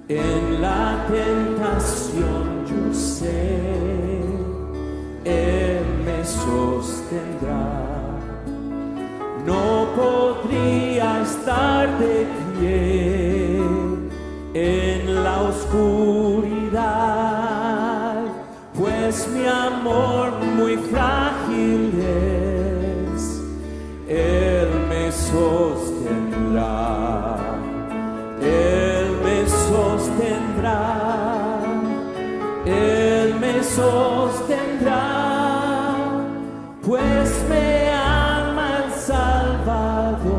En la tentación yo sé, Él me sostendrá. No podría estar de pie en la oscuridad, pues mi amor muy frágil es. Él me sostendrá, Él me sostendrá, Él me sostendrá, pues me ama el Salvador,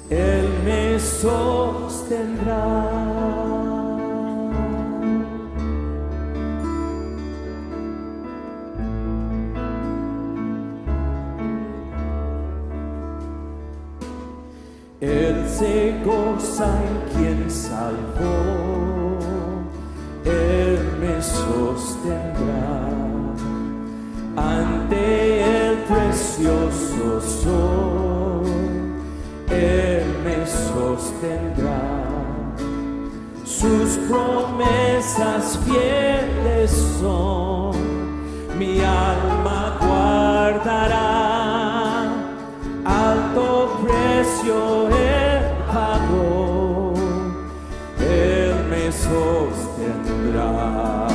Él me sostendrá. Él se goza en quien salvó, Él me sostendrá. Ante el precioso sol, Él me sostendrá. Sus promesas fieles son, mi alma guardará. Alto precio Él pagó, Él me sostendrá,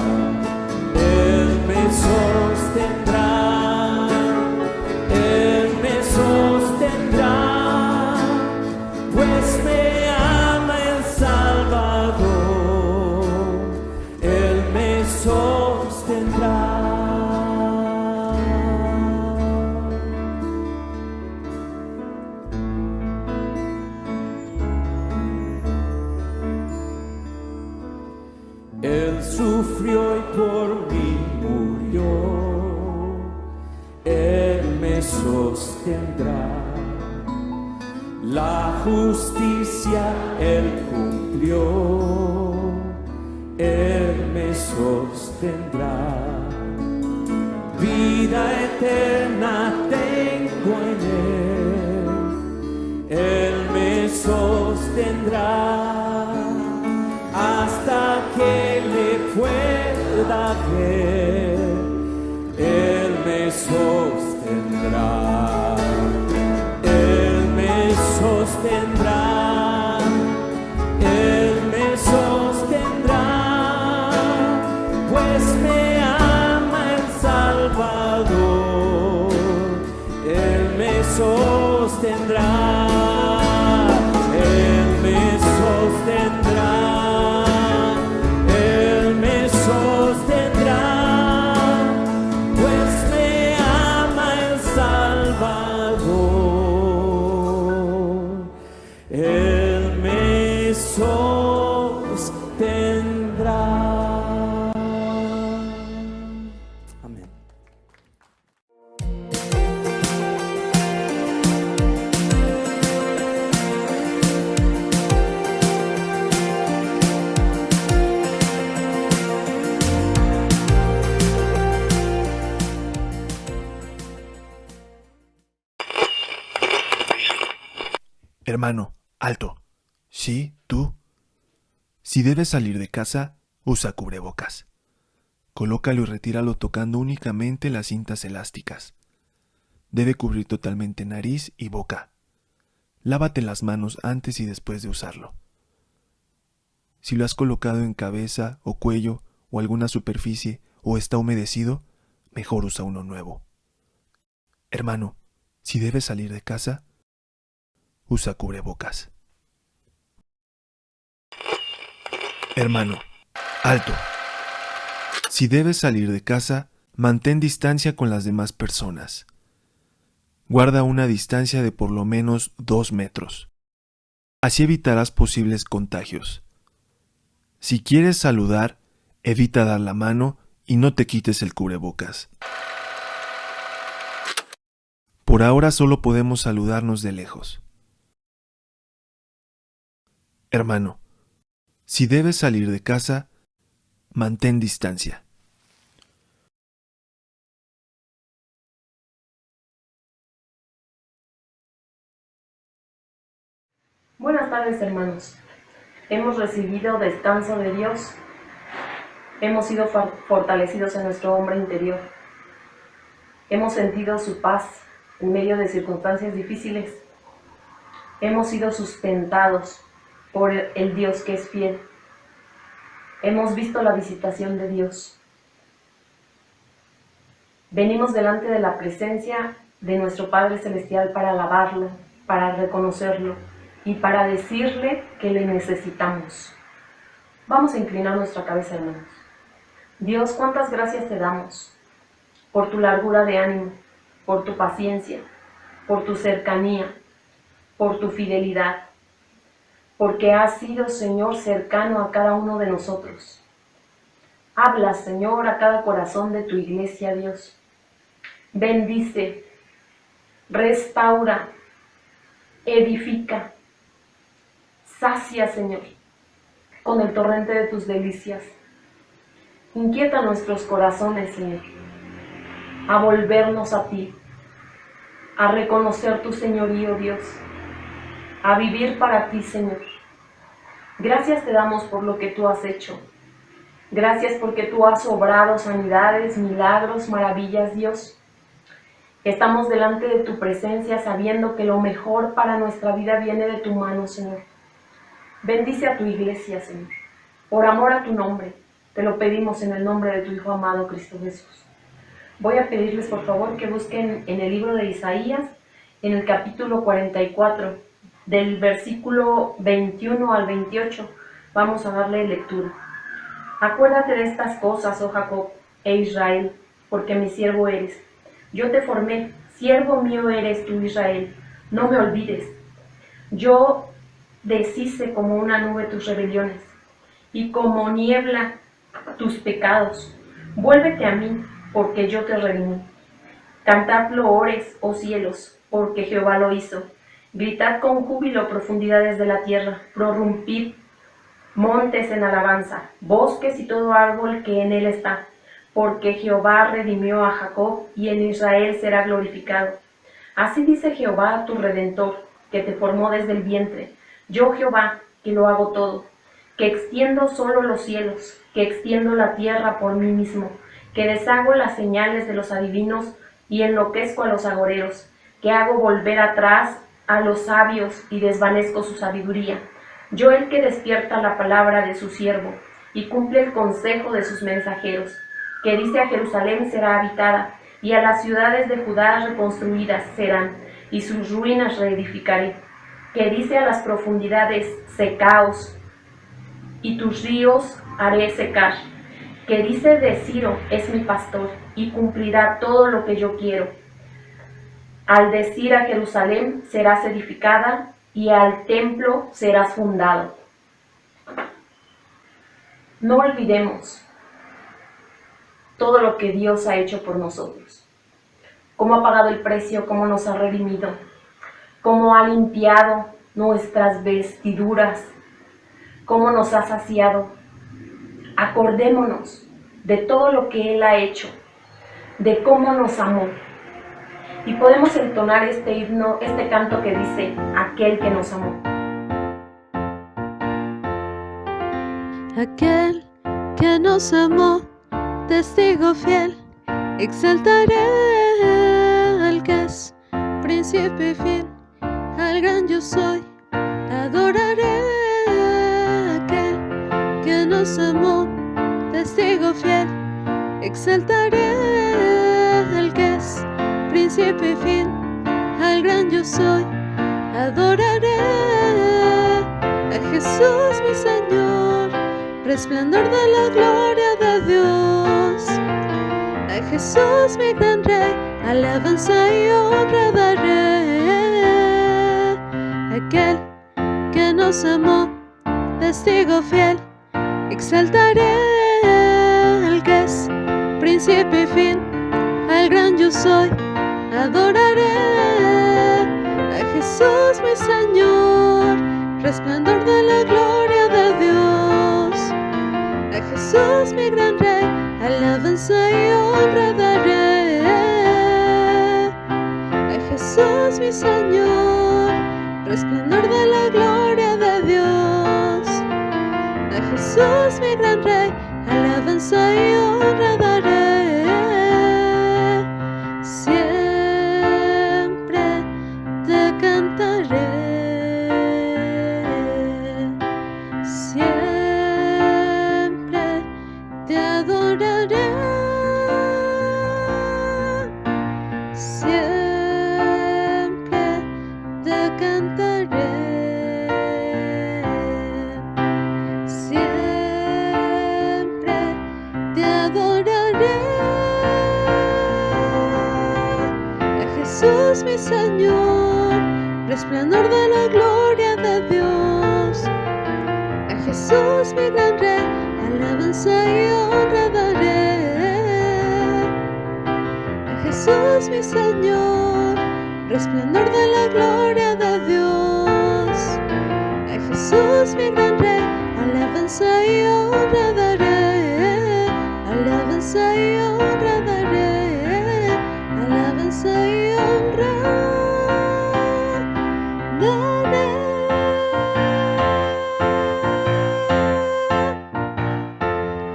Él me sostendrá, Él me sostendrá, pues me ama el Salvador, Él me sostendrá. Él sufrió y por mí murió, Él me sostendrá. La justicia Él cumplió, Él me sostendrá. Vida eterna tengo en Él, Él me sostendrá. Hasta que le pueda ver, Él me sostendrá, Él me sostendrá, Él me sostendrá, pues me ama el Salvador, Él me sostendrá, Él me sostendrá. Él me sostendrá. Amén. Hermano, alto. Sí, tú. Si debes salir de casa, usa cubrebocas. Colócalo y retíralo tocando únicamente las cintas elásticas. Debe cubrir totalmente nariz y boca. Lávate las manos antes y después de usarlo. Si lo has colocado en cabeza o cuello o alguna superficie o está humedecido, mejor usa uno nuevo. Hermano, si debes salir de casa, usa cubrebocas. Hermano, alto. Si debes salir de casa, mantén distancia con las demás personas. Guarda una distancia de por lo menos 2 metros. Así evitarás posibles contagios. Si quieres saludar, evita dar la mano y no te quites el cubrebocas. Por ahora solo podemos saludarnos de lejos. Hermano, si debes salir de casa, mantén distancia. Buenas tardes, hermanos. hemos recibido descanso de Dios, hemos sido fortalecidos en nuestro hombre interior, hemos sentido su paz en medio de circunstancias difíciles, hemos sido sustentados por el Dios que es fiel, hemos visto la visitación de Dios. Venimos delante de la presencia de nuestro Padre Celestial para alabarlo, para reconocerlo y para decirle que le necesitamos. Vamos a inclinar nuestra cabeza, hermanos. Dios, cuántas gracias te damos por tu largura de ánimo, por tu paciencia, por tu cercanía, por tu fidelidad, porque has sido, Señor, cercano a cada uno de nosotros. Habla, Señor, a cada corazón de tu iglesia, Dios. Bendice, restaura, edifica, sacia, Señor, con el torrente de tus delicias. Inquieta nuestros corazones, Señor, a volvernos a ti, a reconocer tu señorío, Dios, a vivir para ti, Señor. Gracias te damos por lo que tú has hecho. Gracias porque tú has obrado sanidades, milagros, maravillas, Dios. Estamos delante de tu presencia sabiendo que lo mejor para nuestra vida viene de tu mano, Señor. Bendice a tu iglesia, Señor. Por amor a tu nombre, te lo pedimos en el nombre de tu Hijo amado, Cristo Jesús. Voy a pedirles, por favor, que busquen en el libro de Isaías, en el capítulo 44, del versículo 21 al 28. Vamos a darle lectura. Acuérdate de estas cosas, oh Jacob e Israel, porque mi siervo eres. Yo te formé, siervo mío eres tú, Israel, no me olvides. Yo deshice como una nube tus rebeliones, y como niebla tus pecados. Vuélvete a mí, porque yo te redimí. Cantad loores, oh cielos, porque Jehová lo hizo. Gritad con júbilo, profundidades de la tierra, prorrumpid montes en alabanza, bosques y todo árbol que en él está. Porque Jehová redimió a Jacob, y en Israel será glorificado. Así dice Jehová, tu Redentor, que te formó desde el vientre. Yo, Jehová, que lo hago todo, que extiendo solo los cielos, que extiendo la tierra por mí mismo, que deshago las señales de los adivinos y enloquezco a los agoreros, que hago volver atrás a los sabios y desvanezco su sabiduría. Yo, el que despierta la palabra de su siervo y cumple el consejo de sus mensajeros, que dice a Jerusalén será habitada, y a las ciudades de Judá reconstruidas serán, y sus ruinas reedificaré. Que dice a las profundidades, secaos, y tus ríos haré secar. Que dice de Ciro, es mi pastor, y cumplirá todo lo que yo quiero. Al decir a Jerusalén, serás edificada, y al templo serás fundado. No olvidemos todo lo que Dios ha hecho por nosotros, cómo ha pagado el precio, cómo nos ha redimido, cómo ha limpiado nuestras vestiduras, cómo nos ha saciado. Acordémonos de todo lo que Él ha hecho, de cómo nos amó. Y podemos entonar este himno, este canto que dice, aquel que nos amó. Aquel que nos amó, testigo fiel, exaltaré al que es príncipe y fin, al gran yo soy, adoraré a aquel que nos amó, testigo fiel, exaltaré al que es príncipe y fin, al gran yo soy, adoraré a Jesús mi Señor, resplandor de la gloria de Dios. A Jesús mi gran Rey, alabanza y honra daré. Aquel que nos amó, testigo fiel, exaltaré al que es príncipe y fin, al gran yo soy, adoraré a Jesús mi Señor, resplandor de la gloria de Dios. A Jesús mi gran Rey, alabanza y honra daré. A Jesús mi Señor, resplandor de la gloria de Dios. Jesús mi gran Rey, alabanza y honra daré. Siempre te cantaré, siempre te adoraré, siempre te cantaré, siempre te adoraré. A Jesús mi Señor, resplandor de la gloria de Dios. A Jesús mi gran Rey, alabanza y honra daré. A Jesús mi Señor, resplandor de la gloria de Dios. A Jesús mi gran Rey, alabanza y honra daré. Alabanza y honra daré. Alabanza y honra daré.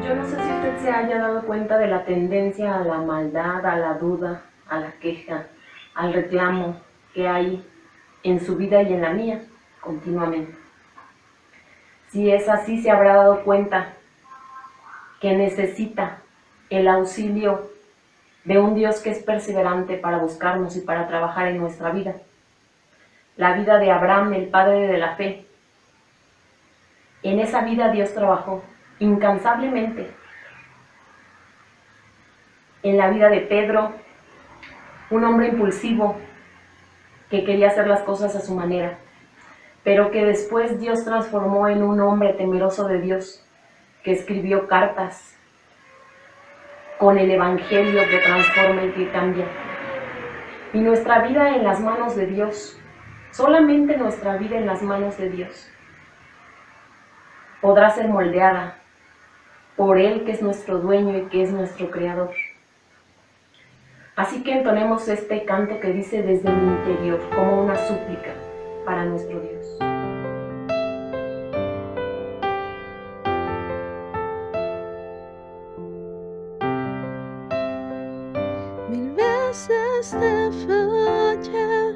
Yo no sé si usted se haya dado cuenta de la tendencia a la maldad, a la duda, a la queja, al reclamo que hay en su vida y en la mía continuamente. Si es así, se habrá dado cuenta que necesita el auxilio de un Dios que es perseverante para buscarnos y para trabajar en nuestra vida. La vida de Abraham, el padre de la fe. En esa vida Dios trabajó incansablemente. En la vida de Pedro, un hombre impulsivo que quería hacer las cosas a su manera, pero que después Dios transformó en un hombre temeroso de Dios, que escribió cartas con el Evangelio que transforma y que cambia. Y nuestra vida en las manos de Dios, solamente nuestra vida en las manos de Dios, podrá ser moldeada por Él, que es nuestro dueño y que es nuestro creador. Así que entonemos este canto que dice desde mi interior, como una súplica para nuestro Dios. Mil veces te fallé,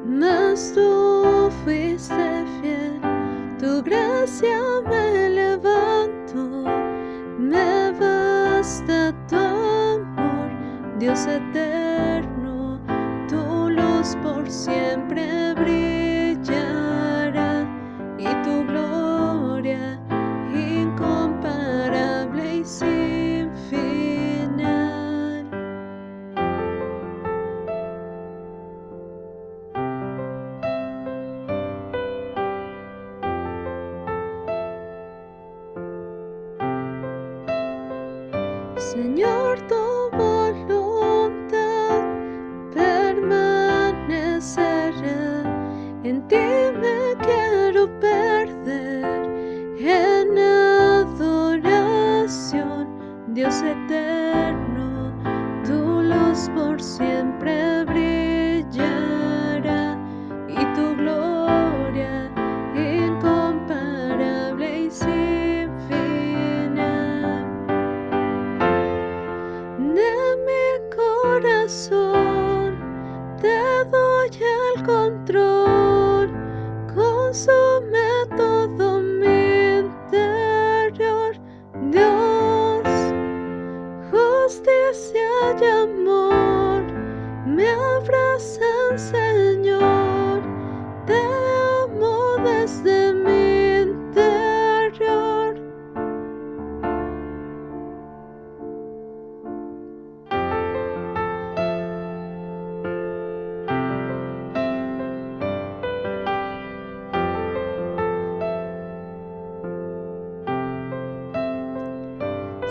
mas tú fuiste fiel. Tu gracia me levantó, me basta tu amor, Dios eterno. Tu luz por siempre brillará y tu gloria incomparable y sin final. Señor, tu voluntad permanecerá. En ti me quiero perder en adoración, Dios eterno. Tu luz por siempre brillará y tu gloria incomparable y sin final. De mi corazón te doy el control, consume todo mi interior, Dios. Justicia y amor me abrazan, Señor. Te amo desde mi interior.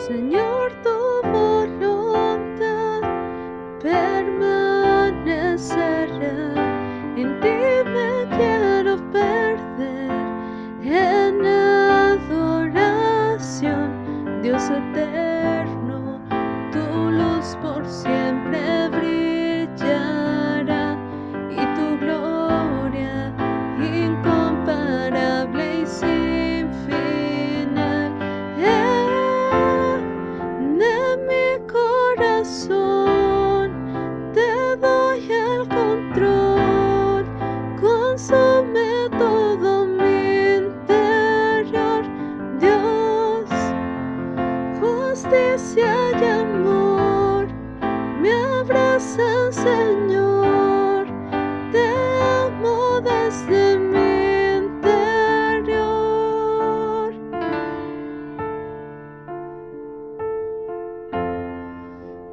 Señor, tu voluntad permanecerá. En ti me quiero perder en adoración, Dios eterno. Tu luz por siempre brillará y tu gloria incomparable y sin final. doy el control, consume todo mi interior. Dios, justicia y amor me abrazan, Señor. Te amo desde mi interior.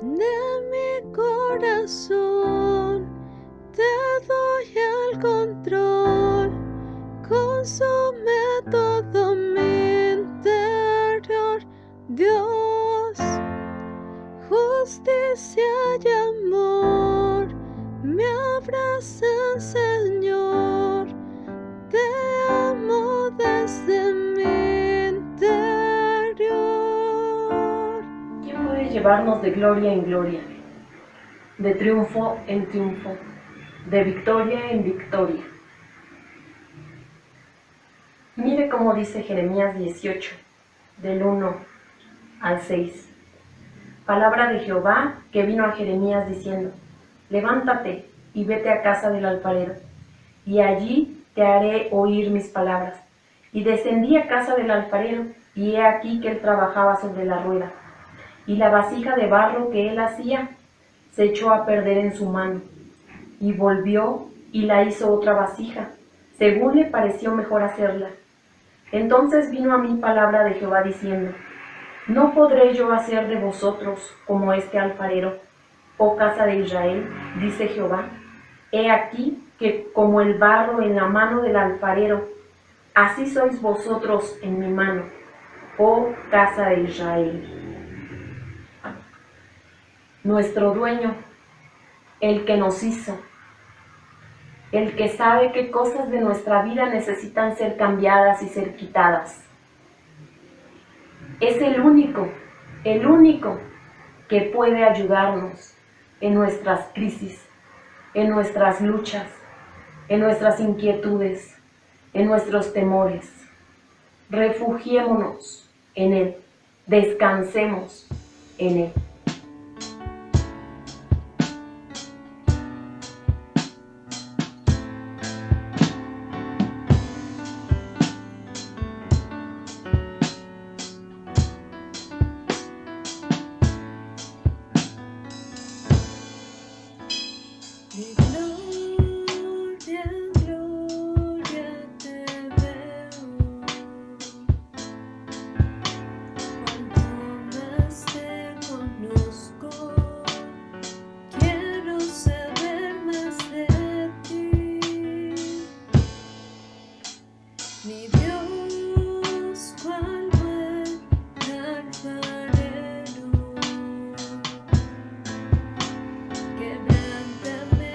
De mi corazón te doy el control, consume todo mi interior. Dios, justicia y amor me abrazan, Señor. Te amo desde mi interior. ¿Quién puede llevarnos de gloria en gloria, de triunfo en triunfo, de victoria en victoria? Mire cómo dice Jeremías 18, del 1 al 6. Palabra de Jehová que vino a Jeremías diciendo: levántate y vete a casa del alfarero, y allí te haré oír mis palabras. Y descendí a casa del alfarero, y he aquí que él trabajaba sobre la rueda, y la vasija de barro que él hacía se echó a perder en su mano, y volvió y la hizo otra vasija, según le pareció mejor hacerla. Entonces vino a mí palabra de Jehová diciendo: ¿no podré yo hacer de vosotros como este alfarero, oh casa de Israel? Dice Jehová. He aquí que como el barro en la mano del alfarero, así sois vosotros en mi mano, oh casa de Israel. Nuestro dueño, el que nos hizo, el que sabe qué cosas de nuestra vida necesitan ser cambiadas y ser quitadas, es el único que puede ayudarnos en nuestras crisis, en nuestras luchas, en nuestras inquietudes, en nuestros temores. Refugiémonos en Él, descansemos en Él. De gloria en gloria te veo, cuanto más te conozco, quiero saber más de ti. Mi Dios, cual buen alfarero, quebrántame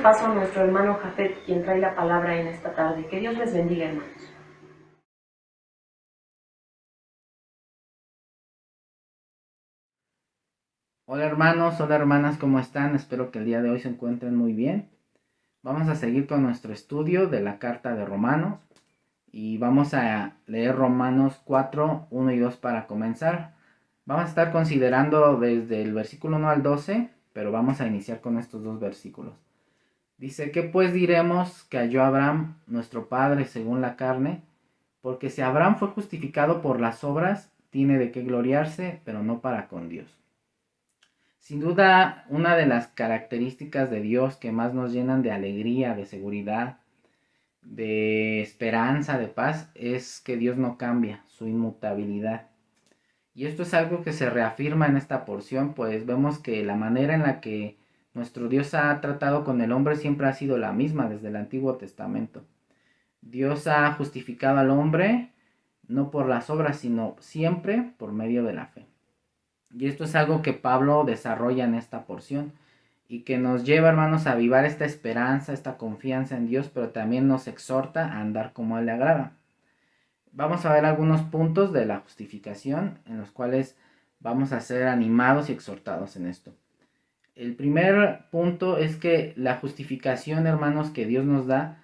paso a nuestro hermano Jafet, quien trae la palabra en esta tarde. Que Dios les bendiga, hermanos. Hola hermanos, hola hermanas, ¿cómo están? Espero que el día de hoy se encuentren muy bien. Vamos a seguir con nuestro estudio de la carta de Romanos y vamos a leer Romanos 4, 1 y 2 para comenzar. Vamos a estar considerando desde el versículo 1 al 12, pero vamos a iniciar con estos dos versículos. Dice, ¿qué pues diremos que halló Abraham, nuestro padre, según la carne? Porque si Abraham fue justificado por las obras, tiene de qué gloriarse, pero no para con Dios. Sin duda, una de las características de Dios que más nos llenan de alegría, de seguridad, de esperanza, de paz, es que Dios no cambia, su inmutabilidad. Y esto es algo que se reafirma en esta porción, pues vemos que la manera en la que nuestro Dios ha tratado con el hombre siempre ha sido la misma desde el Antiguo Testamento. Dios ha justificado al hombre no por las obras, sino siempre por medio de la fe. Y esto es algo que Pablo desarrolla en esta porción y que nos lleva, hermanos, a avivar esta esperanza, esta confianza en Dios, pero también nos exhorta a andar como a Él le agrada. Vamos a ver algunos puntos de la justificación en los cuales vamos a ser animados y exhortados en esto. El primer punto es que la justificación, hermanos, que Dios nos da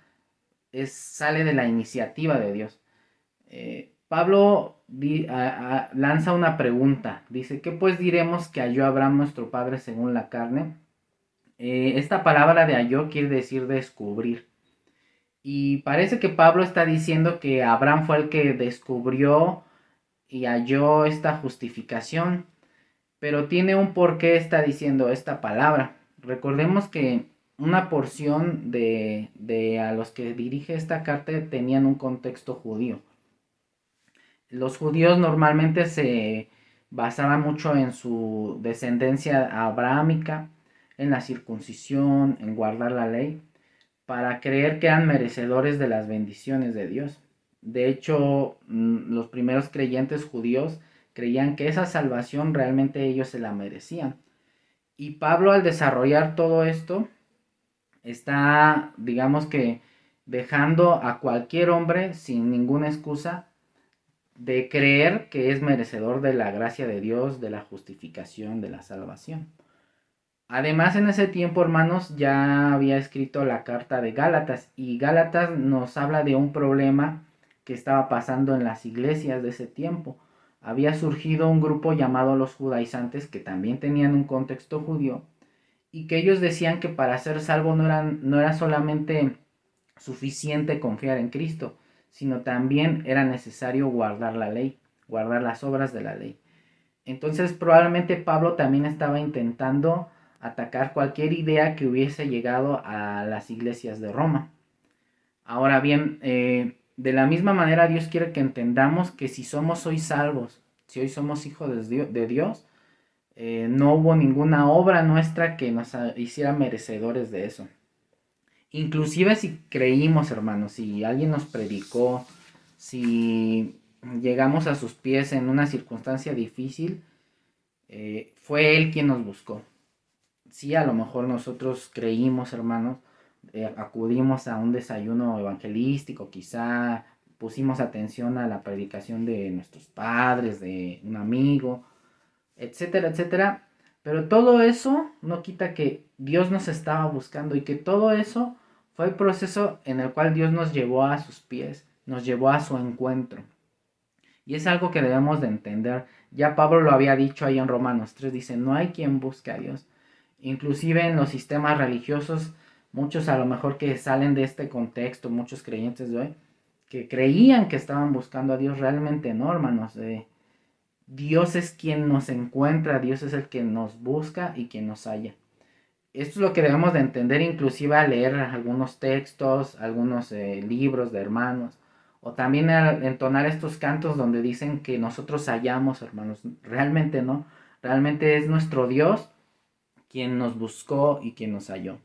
sale de la iniciativa de Dios. Pablo lanza una pregunta. Dice, ¿qué pues diremos que halló Abraham nuestro padre según la carne? Esta palabra de halló quiere decir descubrir. Y parece que Pablo está diciendo que Abraham fue el que descubrió y halló esta justificación. Pero tiene un porqué está diciendo esta palabra. Recordemos que una porción de a los que dirige esta carta tenían un contexto judío. Los judíos normalmente se basaban mucho en su descendencia abrahámica, en la circuncisión, en guardar la ley, para creer que eran merecedores de las bendiciones de Dios. De hecho, los primeros creyentes judíos creían que esa salvación realmente ellos se la merecían. Y Pablo, al desarrollar todo esto, está, digamos que, dejando a cualquier hombre sin ninguna excusa de creer que es merecedor de la gracia de Dios, de la justificación, de la salvación. Además, en ese tiempo, hermanos, ya había escrito la carta de Gálatas, y Gálatas nos habla de un problema que estaba pasando en las iglesias de ese tiempo. Había surgido un grupo llamado los judaizantes, que también tenían un contexto judío, y que ellos decían que para ser salvo no era solamente suficiente confiar en Cristo, sino también era necesario guardar la ley, guardar las obras de la ley. Entonces probablemente Pablo también estaba intentando atacar cualquier idea que hubiese llegado a las iglesias de Roma. Ahora bien, de la misma manera Dios quiere que entendamos que si somos hoy salvos, si hoy somos hijos de Dios, no hubo ninguna obra nuestra que nos hiciera merecedores de eso. Inclusive si creímos, hermanos, si alguien nos predicó, si llegamos a sus pies en una circunstancia difícil, fue Él quien nos buscó. Sí, a lo mejor nosotros creímos, hermanos, acudimos a un desayuno evangelístico, quizá pusimos atención a la predicación de nuestros padres, de un amigo, etcétera, etcétera. Pero todo eso no quita que Dios nos estaba buscando y que todo eso fue el proceso en el cual Dios nos llevó a sus pies, nos llevó a su encuentro. Y es algo que debemos de entender. Ya Pablo lo había dicho ahí en Romanos 3, dice, no hay quien busque a Dios. Inclusive en los sistemas religiosos, muchos a lo mejor que salen de este contexto, muchos creyentes de hoy, que creían que estaban buscando a Dios, realmente no, hermanos. Dios es quien nos encuentra, Dios es el que nos busca y quien nos halla. Esto es lo que debemos de entender, inclusive al leer algunos textos, algunos libros de hermanos, o también al entonar estos cantos donde dicen que nosotros hallamos, hermanos. Realmente no, realmente es nuestro Dios quien nos buscó y quien nos halló.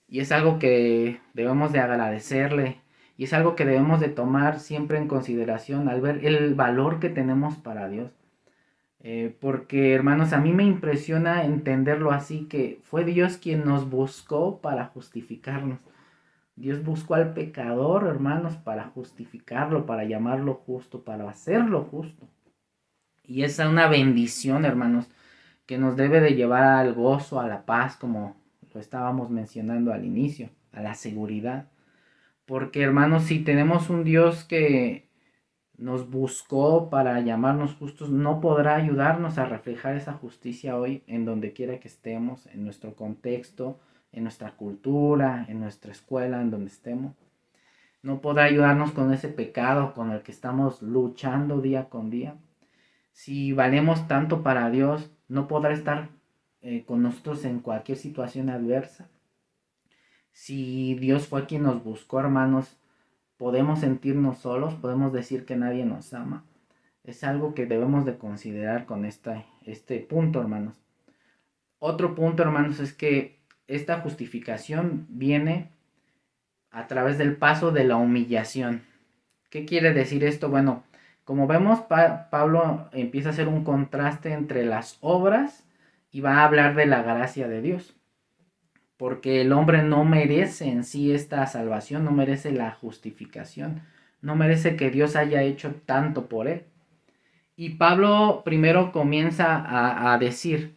Y es algo que debemos de agradecerle, y es algo que debemos de tomar siempre en consideración al ver el valor que tenemos para Dios. Porque, hermanos, a mí me impresiona entenderlo así, que fue Dios quien nos buscó para justificarnos. Dios buscó al pecador, hermanos, para justificarlo, para llamarlo justo, para hacerlo justo. Y esa es una bendición, hermanos, que nos debe de llevar al gozo, a la paz, como lo estábamos mencionando al inicio, a la seguridad. Porque, hermanos, si tenemos un Dios que nos buscó para llamarnos justos, no podrá ayudarnos a reflejar esa justicia hoy en donde quiera que estemos, en nuestro contexto, en nuestra cultura, en nuestra escuela, en donde estemos. No podrá ayudarnos con ese pecado con el que estamos luchando día con día. Si valemos tanto para Dios, no podrá estar con nosotros en cualquier situación adversa. Si Dios fue quien nos buscó, hermanos, podemos sentirnos solos, podemos decir que nadie nos ama. Es algo que debemos de considerar con este punto, hermanos. Otro punto, hermanos, es que esta justificación viene a través del paso de la humillación. ¿Qué quiere decir esto? Bueno, como vemos, Pablo empieza a hacer un contraste entre las obras y va a hablar de la gracia de Dios. Porque el hombre no merece en sí esta salvación, no merece la justificación, no merece que Dios haya hecho tanto por él. Y Pablo primero comienza a decir,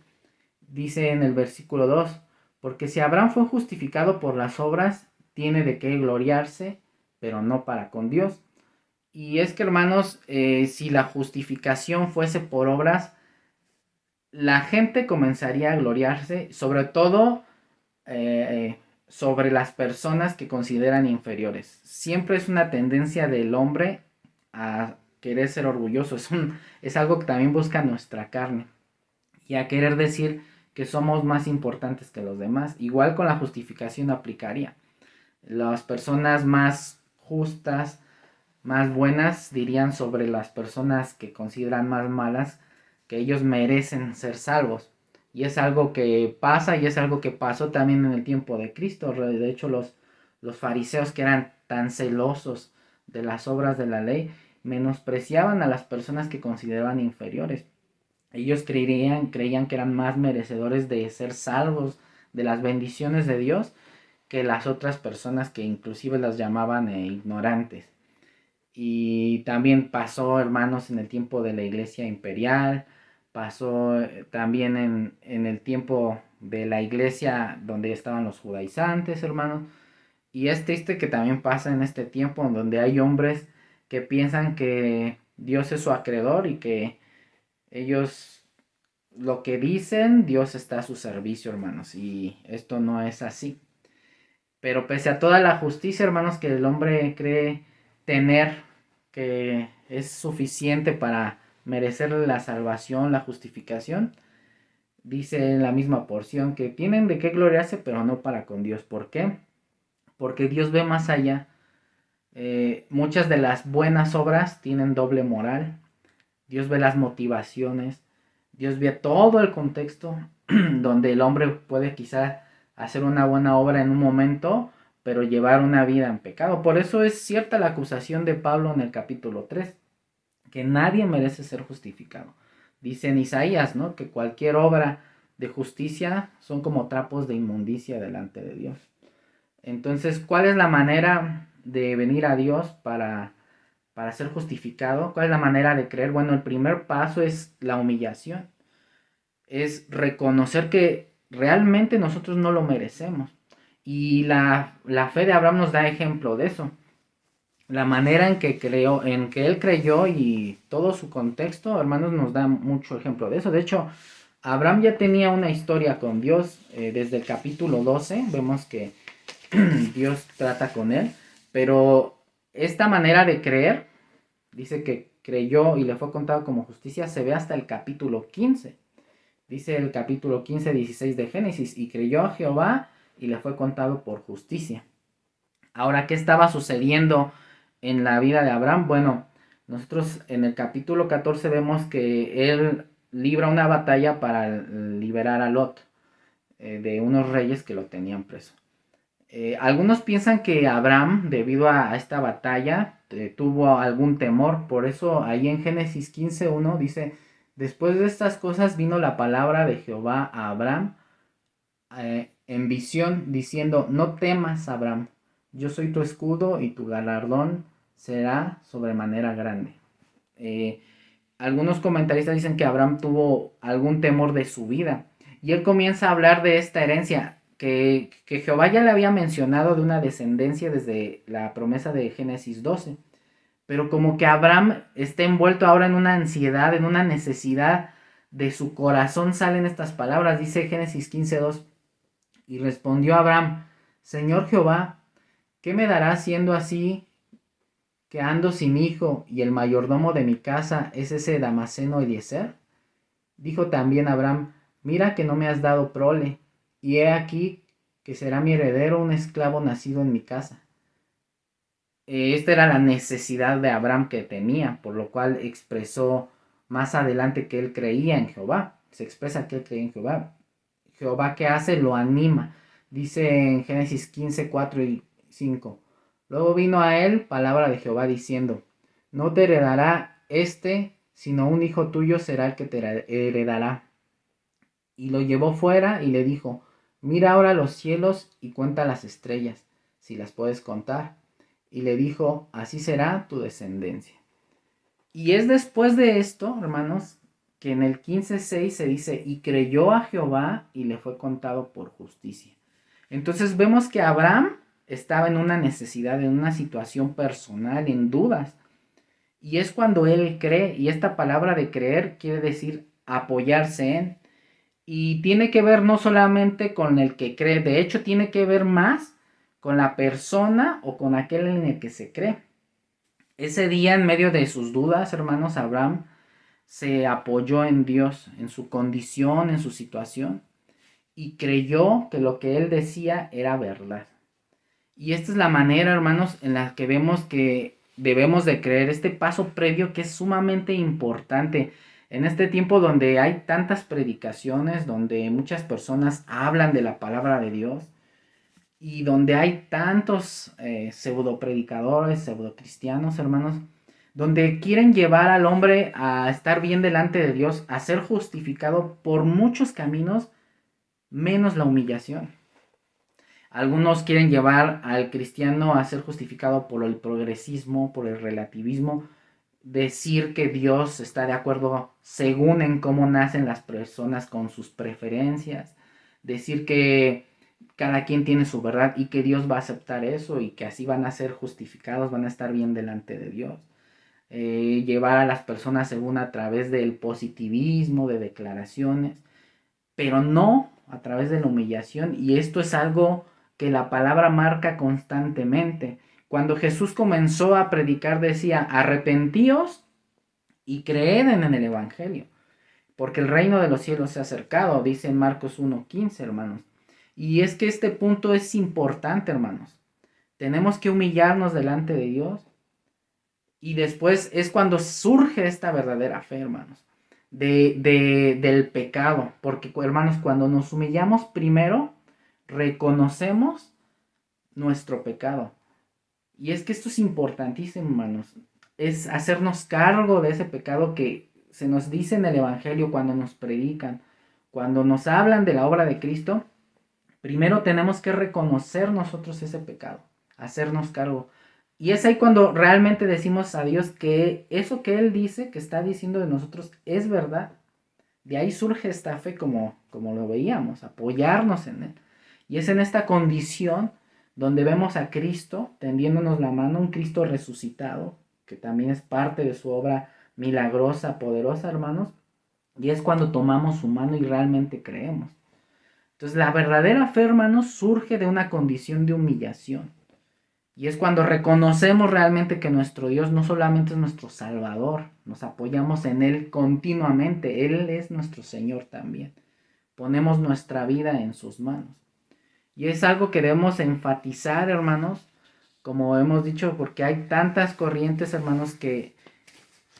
dice en el versículo 2, porque si Abraham fue justificado por las obras, tiene de qué gloriarse, pero no para con Dios. Y es que, hermanos, si la justificación fuese por obras, la gente comenzaría a gloriarse, sobre todo sobre las personas que consideran inferiores. Siempre es una tendencia del hombre a querer ser orgulloso. Es algo que también busca nuestra carne. Y a querer decir que somos más importantes que los demás. Igual con la justificación aplicaría. Las personas más justas, más buenas, dirían sobre las personas que consideran más malas, que ellos merecen ser salvos. Y es algo que pasa y es algo que pasó también en el tiempo de Cristo. De hecho, los fariseos, que eran tan celosos de las obras de la ley, menospreciaban a las personas que consideraban inferiores. Ellos creían que eran más merecedores de ser salvos, de las bendiciones de Dios, que las otras personas, que inclusive las llamaban ignorantes. Y también pasó, hermanos, en el tiempo de la iglesia imperial, pasó también en el tiempo de la iglesia donde estaban los judaizantes, hermanos. Y es triste que también pasa en este tiempo donde hay hombres que piensan que Dios es su acreedor y que ellos lo que dicen, Dios está a su servicio, hermanos. Y esto no es así. Pero pese a toda la justicia, hermanos, que el hombre cree tener, que es suficiente para merecer la salvación, la justificación, dice en la misma porción que tienen de qué gloriarse, pero no para con Dios. ¿Por qué? Porque Dios ve más allá. Muchas de las buenas obras tienen doble moral. Dios ve las motivaciones. Dios ve todo el contexto donde el hombre puede quizá hacer una buena obra en un momento, pero llevar una vida en pecado. Por eso es cierta la acusación de Pablo en el capítulo 3, que nadie merece ser justificado. Dice en Isaías, ¿no?, que cualquier obra de justicia son como trapos de inmundicia delante de Dios. Entonces, ¿cuál es la manera de venir a Dios para ser justificado? ¿Cuál es la manera de creer? Bueno, el primer paso es la humillación. Es reconocer que realmente nosotros no lo merecemos. Y la fe de Abraham nos da ejemplo de eso. La manera en que él creyó y todo su contexto, hermanos, nos da mucho ejemplo de eso. De hecho, Abraham ya tenía una historia con Dios. Desde el capítulo 12 vemos que Dios trata con él. Pero esta manera de creer, dice que creyó y le fue contado como justicia, se ve hasta el capítulo 15. Dice el capítulo 15, 16 de Génesis, y creyó a Jehová y le fue contado por justicia. Ahora, ¿qué estaba sucediendo en la vida de Abraham? Bueno, nosotros en el capítulo 14 vemos que él libra una batalla para liberar a Lot de unos reyes que lo tenían preso. Algunos piensan que Abraham, debido a esta batalla, tuvo algún temor. Por eso ahí en Génesis 15:1 dice Después de estas cosas vino la palabra de Jehová a Abraham en visión, diciendo: no temas, Abraham, yo soy tu escudo y tu galardón será sobremanera grande. Algunos comentaristas dicen que Abraham tuvo algún temor de su vida, y él comienza a hablar de esta herencia que Jehová ya le había mencionado, de una descendencia desde la promesa de Génesis 12. Pero como que Abraham está envuelto ahora en una ansiedad, en una necesidad, de su corazón salen estas palabras. Dice Génesis 15:2: y respondió Abraham: Señor Jehová, ¿qué me darás siendo así que ando sin hijo, y el mayordomo de mi casa es ese Damaseno Eliezer? Dijo también Abraham: mira que no me has dado prole, y he aquí que será mi heredero un esclavo nacido en mi casa. Esta era la necesidad de Abraham que tenía, por lo cual expresó más adelante que él creía en Jehová. Se expresa que él creía en Jehová. Jehová, ¿qué hace? Lo anima. Dice en Génesis 15, 4 y 5: luego vino a él palabra de Jehová diciendo: no te heredará sino un hijo tuyo será el que te heredará. Y lo llevó fuera y le dijo: mira ahora los cielos y cuenta las estrellas, si las puedes contar. Y le dijo: así será tu descendencia. Y es después de esto, hermanos, que en el 15:6 se dice: y creyó a Jehová y le fue contado por justicia. Entonces vemos que Abraham estaba en una necesidad, en una situación personal, en dudas. Y es cuando él cree, y esta palabra de creer quiere decir apoyarse en. Y tiene que ver no solamente con el que cree, de hecho tiene que ver más con la persona o con aquel en el que se cree. Ese día, en medio de sus dudas, hermanos, Abraham se apoyó en Dios, en su condición, en su situación, y creyó que lo que él decía era verdad. Y esta es la manera, hermanos, en la que vemos que debemos de creer, este paso previo que es sumamente importante. En este tiempo donde hay tantas predicaciones, donde muchas personas hablan de la palabra de Dios, y donde hay tantos pseudo predicadores, pseudo cristianos, hermanos, donde quieren llevar al hombre a estar bien delante de Dios, a ser justificado por muchos caminos, menos la humillación. Algunos quieren llevar al cristiano a ser justificado por el progresismo, por el relativismo, decir que Dios está de acuerdo según en cómo nacen las personas con sus preferencias, decir que cada quien tiene su verdad y que Dios va a aceptar eso y que así van a ser justificados, van a estar bien delante de Dios. Llevar a las personas según a través del positivismo, de declaraciones, pero no a través de la humillación. Y esto es algo que la palabra marca constantemente. Cuando Jesús comenzó a predicar decía: arrepentíos y creed en el Evangelio, porque el reino de los cielos se ha acercado, dice en Marcos 1:15, hermanos. Y es que este punto es importante, hermanos. Tenemos que humillarnos delante de Dios, y después es cuando surge esta verdadera fe, hermanos, del pecado. Porque, hermanos, cuando nos humillamos, primero reconocemos nuestro pecado. Y es que esto es importantísimo, hermanos. Es hacernos cargo de ese pecado que se nos dice en el Evangelio cuando nos predican, cuando nos hablan de la obra de Cristo. Primero tenemos que reconocer nosotros ese pecado, hacernos cargo. Y es ahí cuando realmente decimos a Dios que eso que Él dice, que está diciendo de nosotros, es verdad. De ahí surge esta fe como lo veíamos, apoyarnos en Él. Y es en esta condición donde vemos a Cristo tendiéndonos la mano, un Cristo resucitado, que también es parte de su obra milagrosa, poderosa, hermanos. Y es cuando tomamos su mano y realmente creemos. Entonces la verdadera fe, hermanos, surge de una condición de humillación. Y es cuando reconocemos realmente que nuestro Dios no solamente es nuestro Salvador, nos apoyamos en Él continuamente, Él es nuestro Señor también. Ponemos nuestra vida en sus manos. Y es algo que debemos enfatizar, hermanos, como hemos dicho, porque hay tantas corrientes, hermanos, que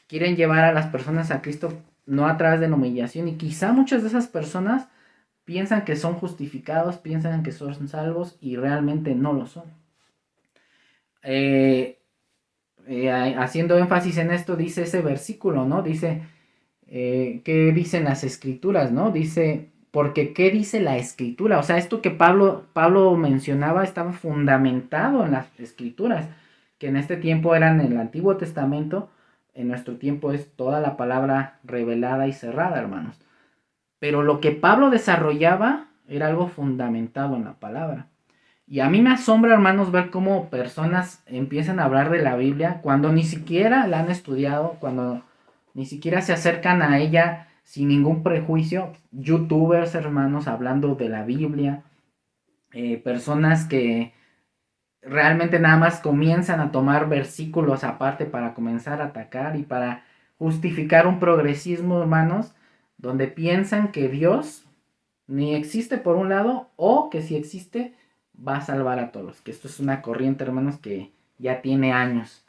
quieren llevar a las personas a Cristo no a través de la humillación. Y quizá muchas de esas personas piensan que son justificados, piensan que son salvos y realmente no lo son. Haciendo énfasis en esto, dice ese versículo, ¿no? Dice, ¿qué dicen las escrituras, no? Dice, porque ¿qué dice la escritura? O sea, esto que Pablo mencionaba estaba fundamentado en las escrituras, que en este tiempo eran en el Antiguo Testamento, en nuestro tiempo es toda la palabra revelada y cerrada, hermanos. Pero lo que Pablo desarrollaba era algo fundamentado en la palabra. Y a mí me asombra, hermanos, ver cómo personas empiezan a hablar de la Biblia cuando ni siquiera la han estudiado, cuando ni siquiera se acercan a ella sin ningún prejuicio. YouTubers, hermanos, hablando de la Biblia. Personas que realmente nada más comienzan a tomar versículos aparte para comenzar a atacar y para justificar un progresismo, hermanos, donde piensan que Dios ni existe por un lado, o que si existe va a salvar a todos, que esto es una corriente, hermanos, que ya tiene años.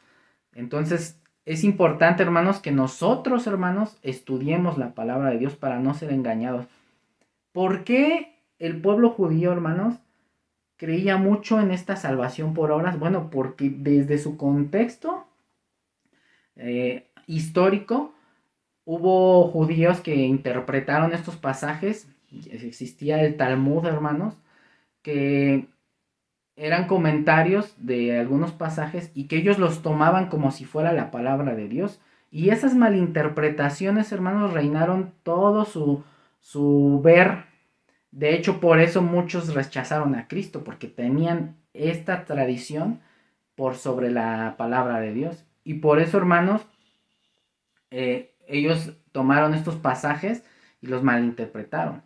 Entonces es importante, hermanos, que nosotros, hermanos, estudiemos la palabra de Dios para no ser engañados. ¿Por qué el pueblo judío, hermanos, creía mucho en esta salvación por obras? Bueno, porque desde su contexto histórico hubo judíos que interpretaron estos pasajes. Existía el Talmud, hermanos, que eran comentarios de algunos pasajes y que ellos los tomaban como si fuera la palabra de Dios. Y esas malinterpretaciones, hermanos, reinaron todo su ver. De hecho, por eso muchos rechazaron a Cristo, porque tenían esta tradición por sobre la palabra de Dios. Y por eso, hermanos, ellos tomaron estos pasajes y los malinterpretaron.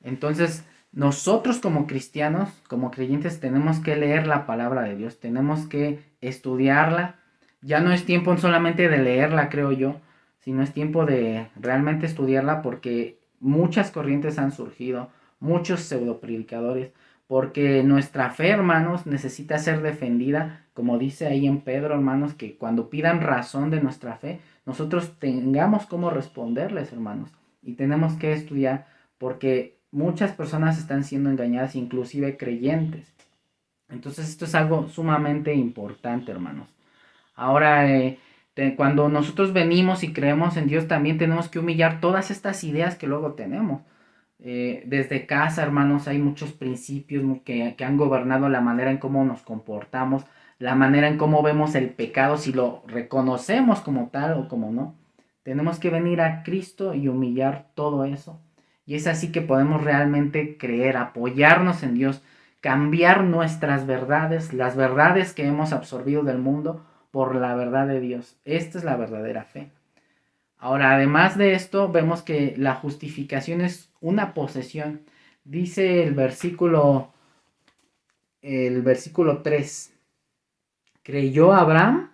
Entonces, nosotros como cristianos, como creyentes, tenemos que leer la palabra de Dios, tenemos que estudiarla. Ya no es tiempo solamente de leerla, creo yo, sino es tiempo de realmente estudiarla, porque muchas corrientes han surgido, muchos pseudopredicadores, porque nuestra fe, hermanos, necesita ser defendida, como dice ahí en Pedro, hermanos, que cuando pidan razón de nuestra fe, nosotros tengamos cómo responderles, hermanos, y tenemos que estudiar, porque muchas personas están siendo engañadas, inclusive creyentes. Entonces esto es algo sumamente importante, hermanos. Ahora, cuando nosotros venimos y creemos en Dios, también tenemos que humillar todas estas ideas que luego tenemos. Desde casa, hermanos, hay muchos principios que han gobernado la manera en cómo nos comportamos, la manera en cómo vemos el pecado, si lo reconocemos como tal o como no. Tenemos que venir a Cristo y humillar todo eso. Y es así que podemos realmente creer, apoyarnos en Dios, cambiar nuestras verdades, las verdades que hemos absorbido del mundo, por la verdad de Dios. Esta es la verdadera fe. Ahora, además de esto, vemos que la justificación es una posesión. Dice el versículo 3. Creyó Abraham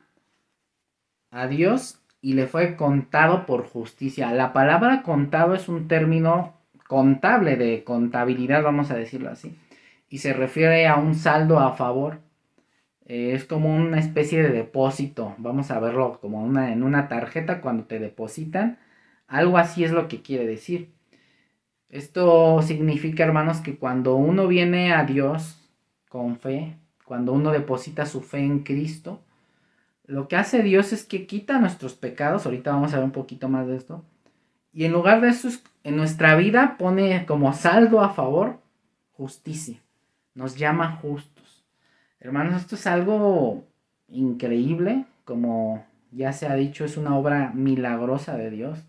a Dios y le fue contado por justicia. La palabra contado es un término contable, de contabilidad, vamos a decirlo así, y se refiere a un saldo a favor. Es como una especie de depósito, vamos a verlo como en una tarjeta cuando te depositan, algo así es lo que quiere decir. Esto significa, hermanos, que cuando uno viene a Dios con fe, cuando uno deposita su fe en Cristo, lo que hace Dios es que quita nuestros pecados. Ahorita vamos a ver un poquito más de esto. Y en lugar de eso, en nuestra vida pone como saldo a favor justicia. Nos llama justos. Hermanos, esto es algo increíble. Como ya se ha dicho, es una obra milagrosa de Dios.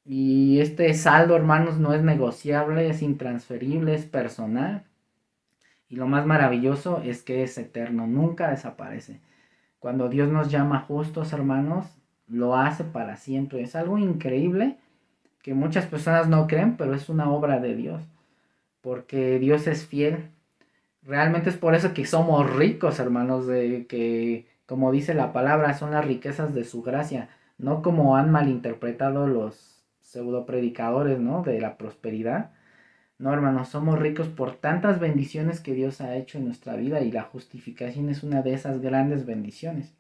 Y este saldo, hermanos, no es negociable, es intransferible, es personal. Y lo más maravilloso es que es eterno, nunca desaparece. Cuando Dios nos llama justos, hermanos, lo hace para siempre. Es algo increíble que muchas personas no creen, pero es una obra de Dios. Porque Dios es fiel. Realmente es por eso que somos ricos, hermanos, de que, como dice la palabra, son las riquezas de su gracia. No como han malinterpretado los pseudopredicadores, ¿no?, de la prosperidad. No, hermanos, somos ricos por tantas bendiciones que Dios ha hecho en nuestra vida, y la justificación es una de esas grandes bendiciones.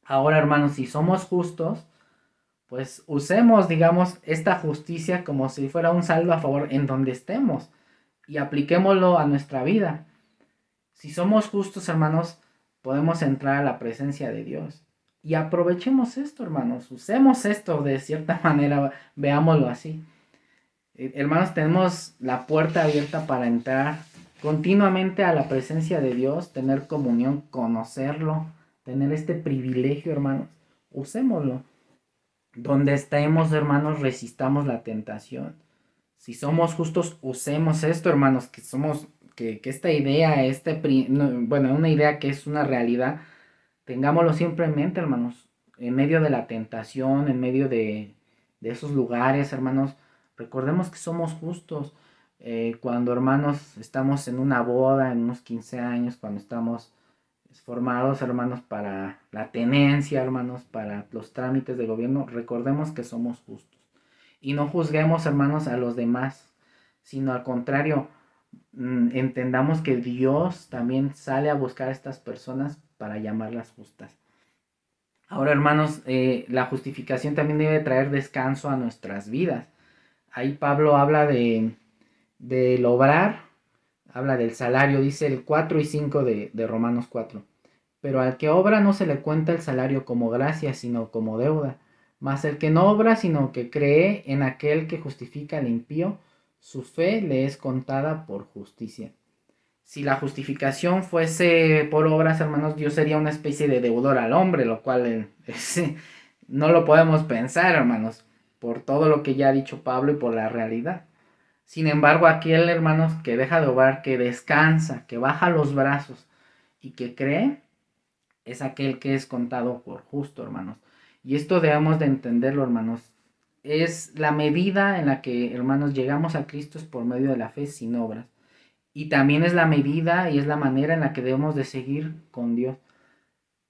Ahora, hermanos, si somos justos, pues usemos, digamos, esta justicia como si fuera un saldo a favor en donde estemos y apliquémoslo a nuestra vida. Si somos justos, hermanos, podemos entrar a la presencia de Dios. Y aprovechemos esto, hermanos. Usemos esto de cierta manera, veámoslo así. Hermanos, tenemos la puerta abierta para entrar continuamente a la presencia de Dios, tener comunión, conocerlo, tener este privilegio, hermanos. Usémoslo. Donde estemos, hermanos, resistamos la tentación. Si somos justos, usemos esto, hermanos, que esta idea, una idea que es una realidad, tengámoslo siempre en mente, hermanos, en medio de la tentación, en medio de esos lugares, hermanos, recordemos que somos justos. Cuando, hermanos, estamos en una boda, en unos 15 años, cuando estamos formados, hermanos, para la tenencia, hermanos, para los trámites de gobierno, recordemos que somos justos. Y no juzguemos, hermanos, a los demás, sino al contrario, entendamos que Dios también sale a buscar a estas personas para llamarlas justas. Ahora, hermanos, la justificación también debe traer descanso a nuestras vidas. Ahí Pablo habla del obrar, habla del salario, dice el 4 y 5 de Romanos 4. Pero al que obra no se le cuenta el salario como gracia, sino como deuda. Mas el que no obra, sino que cree en aquel que justifica al impío, su fe le es contada por justicia. Si la justificación fuese por obras, hermanos, Dios sería una especie de deudor al hombre, lo cual no lo podemos pensar, hermanos, por todo lo que ya ha dicho Pablo y por la realidad. Sin embargo, aquel, hermanos, que deja de obrar, que descansa, que baja los brazos y que cree, es aquel que es contado por justo, hermanos. Y esto debemos de entenderlo, hermanos. Es la medida en la que, hermanos, llegamos a Cristo es por medio de la fe sin obras. Y también es la medida y es la manera en la que debemos de seguir con Dios.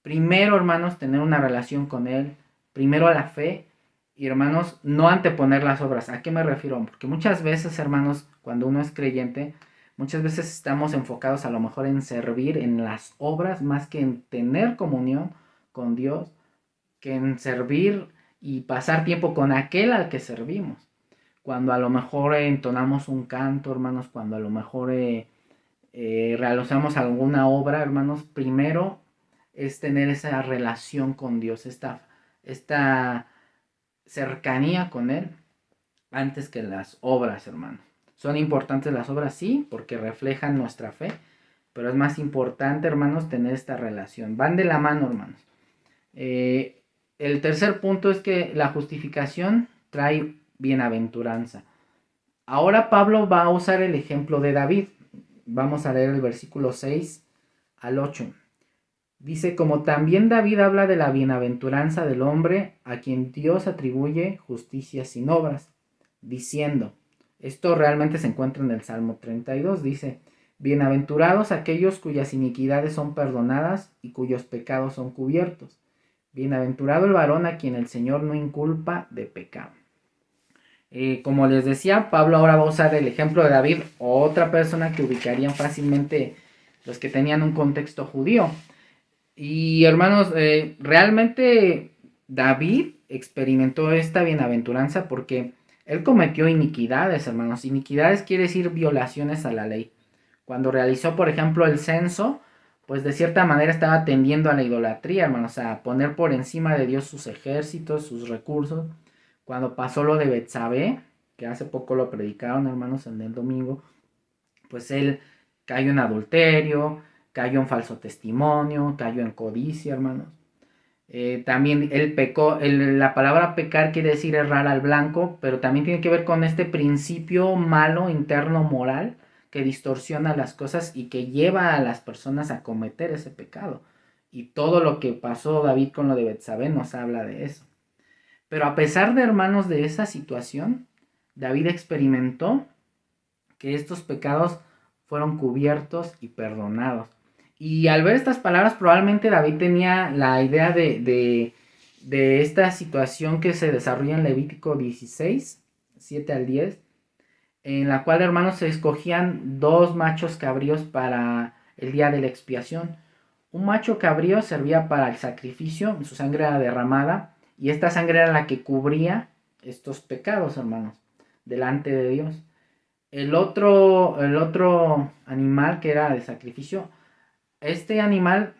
Primero, hermanos, tener una relación con Él. Primero la fe. Y, hermanos, no anteponer las obras. ¿A qué me refiero? Porque muchas veces, hermanos, cuando uno es creyente, muchas veces estamos enfocados a lo mejor en servir en las obras más que en tener comunión con Dios, que en servir y pasar tiempo con aquel al que servimos. Cuando a lo mejor entonamos un canto, hermanos, cuando a lo mejor realizamos alguna obra, hermanos, primero es tener esa relación con Dios, esta cercanía con Él, antes que las obras, hermanos. Son importantes las obras, sí, porque reflejan nuestra fe, pero es más importante, hermanos, tener esta relación. Van de la mano, hermanos. El tercer punto es que la justificación trae bienaventuranza. Ahora Pablo va a usar el ejemplo de David. Vamos a leer el versículo 6 al 8. Dice, como también David habla de la bienaventuranza del hombre a quien Dios atribuye justicia sin obras, diciendo, esto realmente se encuentra en el Salmo 32, dice, bienaventurados aquellos cuyas iniquidades son perdonadas y cuyos pecados son cubiertos. Bienaventurado el varón a quien el Señor no inculpa de pecado. Como les decía, Pablo ahora va a usar el ejemplo de David, otra persona que ubicarían fácilmente los que tenían un contexto judío. Y hermanos, realmente David experimentó esta bienaventuranza porque él cometió iniquidades, hermanos. Iniquidades quiere decir violaciones a la ley. Cuando realizó, por ejemplo, el censo, pues de cierta manera estaba tendiendo a la idolatría, hermanos, a poner por encima de Dios sus ejércitos, sus recursos. Cuando pasó lo de Betsabé, que hace poco lo predicaron, hermanos, en el domingo, pues él cayó en adulterio, cayó en falso testimonio, cayó en codicia, hermanos. También él pecó, la palabra pecar quiere decir errar al blanco, pero también tiene que ver con este principio malo interno moral que distorsiona las cosas y que lleva a las personas a cometer ese pecado. Y todo lo que pasó David con lo de Betsabé nos habla de eso. Pero a pesar de, hermanos, de esa situación, David experimentó que estos pecados fueron cubiertos y perdonados. Y al ver estas palabras, probablemente David tenía la idea de esta situación que se desarrolla en Levítico 16, 7 al 10, en la cual, hermanos, se escogían 2 machos cabríos para el día de la expiación. Un macho cabrío servía para el sacrificio, su sangre era derramada, y esta sangre era la que cubría estos pecados, hermanos, delante de Dios. El otro animal que era de sacrificio, este animal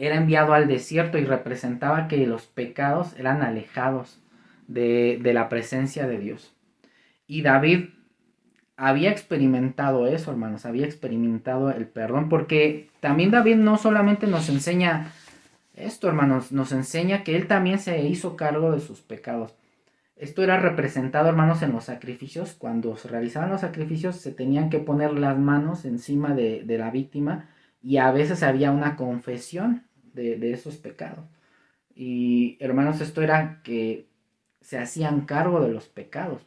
era enviado al desierto y representaba que los pecados eran alejados de la presencia de Dios. Y David había experimentado eso, hermanos, había experimentado el perdón, porque también David no solamente nos enseña esto, hermanos, nos enseña que él también se hizo cargo de sus pecados. Esto era representado, hermanos, en los sacrificios. Cuando se realizaban los sacrificios se tenían que poner las manos encima de la víctima y a veces había una confesión de esos pecados. Y, hermanos, esto era que se hacían cargo de los pecados.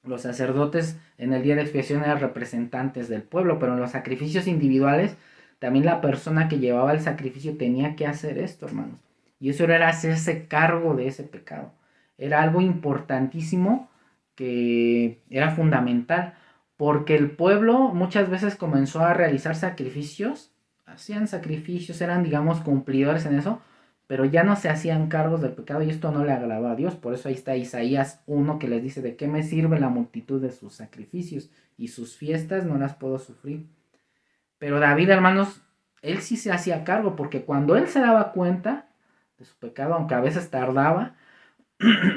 Los sacerdotes en el día de expiación eran representantes del pueblo, pero en los sacrificios individuales también la persona que llevaba el sacrificio tenía que hacer esto, hermanos. Y eso era hacerse cargo de ese pecado. Era algo importantísimo que era fundamental, porque el pueblo muchas veces comenzó a realizar sacrificios, hacían sacrificios, eran, digamos, cumplidores en eso, pero ya no se hacían cargos del pecado y esto no le agradó a Dios. Por eso ahí está Isaías 1 que les dice: ¿de qué me sirve la multitud de sus sacrificios? Y sus fiestas no las puedo sufrir. Pero David, hermanos, él sí se hacía cargo, porque cuando él se daba cuenta de su pecado, aunque a veces tardaba,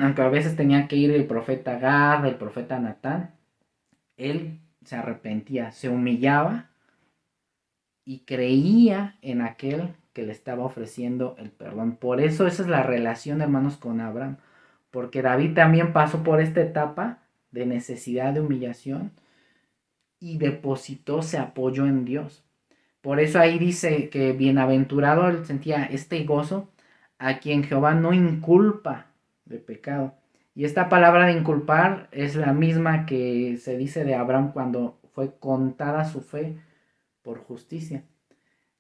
aunque a veces tenía que ir el profeta Gad, el profeta Natán, él se arrepentía, se humillaba y creía en aquel que le estaba ofreciendo el perdón. Por eso esa es la relación, hermanos, con Abraham, porque David también pasó por esta etapa de necesidad, de humillación, y depositó, se apoyó en Dios. Por eso ahí dice que bienaventurado él sentía este gozo a quien Jehová no inculpa de pecado. Y esta palabra de inculpar es la misma que se dice de Abraham cuando fue contada su fe por justicia.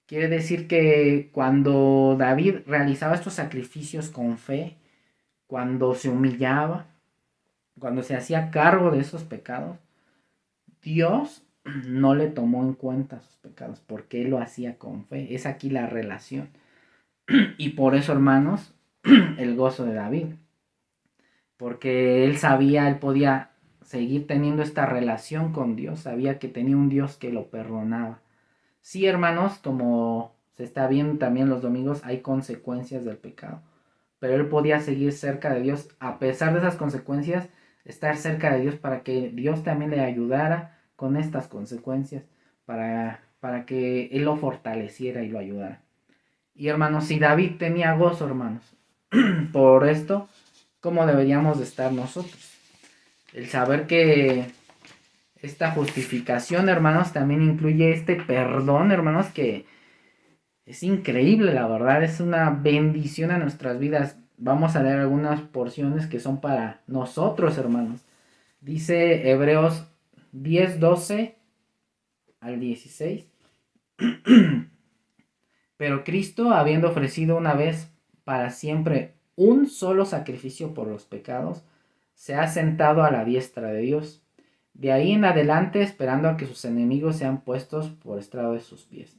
Quiere decir que cuando David realizaba estos sacrificios con fe, cuando se humillaba, cuando se hacía cargo de esos pecados, Dios no le tomó en cuenta sus pecados porque él lo hacía con fe. Es aquí la relación. Y por eso, hermanos, el gozo de David. Porque él sabía, él podía seguir teniendo esta relación con Dios. Sabía que tenía un Dios que lo perdonaba. Sí, hermanos, como se está viendo también los domingos, hay consecuencias del pecado. Pero él podía seguir cerca de Dios. A pesar de esas consecuencias, estar cerca de Dios para que Dios también le ayudara con estas consecuencias. Para que él lo fortaleciera y lo ayudara. Y hermanos, si David tenía gozo, hermanos, por esto, ¿cómo deberíamos de estar nosotros? El saber que esta justificación, hermanos, también incluye este perdón, hermanos, que es increíble, la verdad, es una bendición a nuestras vidas. Vamos a leer algunas porciones que son para nosotros, hermanos. Dice Hebreos 10, 12 al 16. Pero Cristo, habiendo ofrecido una vez para siempre un solo sacrificio por los pecados, se ha sentado a la diestra de Dios. De ahí en adelante, esperando a que sus enemigos sean puestos por estrado de sus pies.